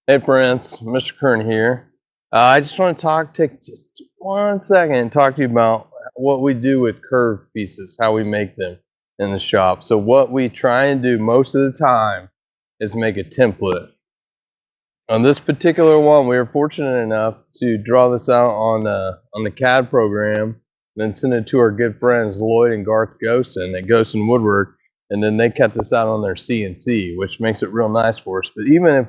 Hey friends, Mr. Kern here. I just want to take just 1 second and talk to you about what we do with curved pieces, how we make them in the shop. So what we try and do most of the time is make a template. On this particular one, we were fortunate enough to draw this out on the CAD program, then send it to our good friends Lloyd and Garth Gosen at Gosen Woodwork, and then they cut this out on their CNC, which makes it real nice for us. But even if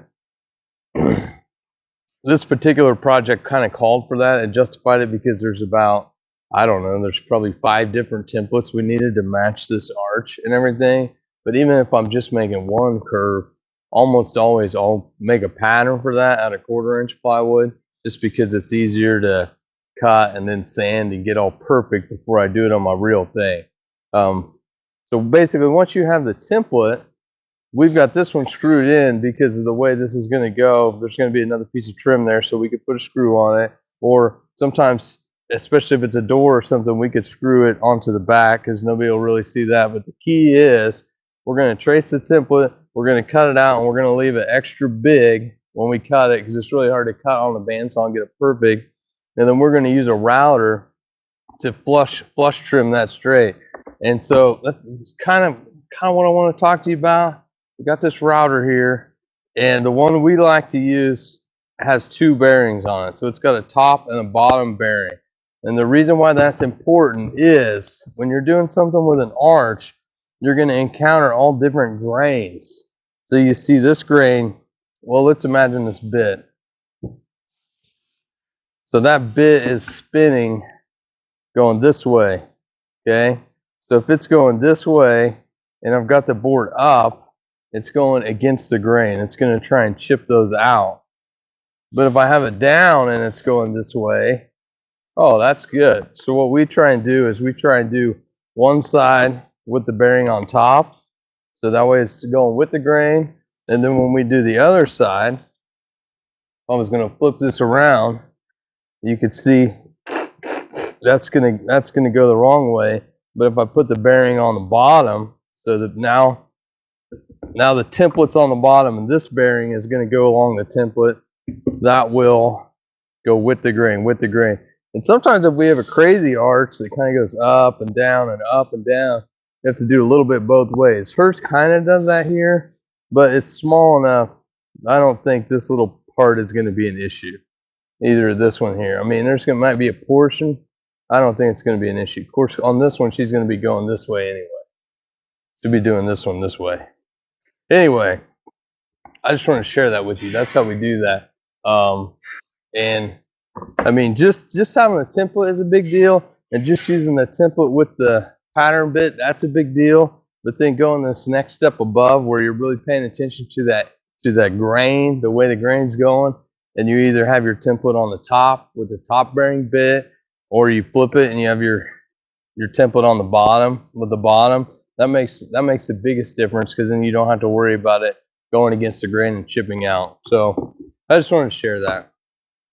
this particular project kind of called for that and justified it because there's about, I don't know, there's probably 5 different templates we needed to match this arch and everything. But even if I'm just making one curve, almost always I'll make a pattern for that out of 1/4-inch plywood, just because it's easier to cut and then sand and get all perfect before I do it on my real thing. So basically, once you have the template, we've got this one screwed in because of the way this is going to go. There's going to be another piece of trim there, so we could put a screw on it. Or sometimes, especially if it's a door or something, we could screw it onto the back because nobody will really see that. But the key is we're going to trace the template, we're going to cut it out, and we're going to leave it extra big when we cut it because it's really hard to cut on the bandsaw and get it perfect. And then we're going to use a router to flush trim that straight. And so that's kind of what I want to talk to you about. We got this router here, and the one we like to use has 2 bearings on it. So it's got a top and a bottom bearing. And the reason why that's important is when you're doing something with an arch, you're going to encounter all different grains. So you see this grain, well, let's imagine this bit. So that bit is spinning going this way, okay? So if it's going this way and I've got the board up, it's going against the grain. It's going to try and chip those out. But if I have it down and it's going this way, oh, that's good. So what we try and do is we try and do one side with the bearing on top. So that way it's going with the grain. And then when we do the other side, I was going to flip this around. You could see that's going to go the wrong way. But if I put the bearing on the bottom, so that now the template's on the bottom and this bearing is going to go along the template, that will go with the grain, And sometimes if we have a crazy arch that kind of goes up and down and up and down, you have to do a little bit both ways. Hers kind of does that here, but it's small enough. I don't think this little part is going to be an issue. Either this one here. I mean, might be a portion. I don't think it's going to be an issue. Of course, on this one, she's going to be going this way anyway. She'll be doing this one this way. Anyway, I just want to share that with you. That's how we do that. And I mean, just having the template is a big deal, and just using the template with the pattern bit, that's a big deal. But then going this next step above, where you're really paying attention to that grain, the way the grain's going, and you either have your template on the top with the top bearing bit, or you flip it and you have your template on the bottom with the bottom. That makes the biggest difference, because then you don't have to worry about it going against the grain and chipping out. So I just wanted to share that.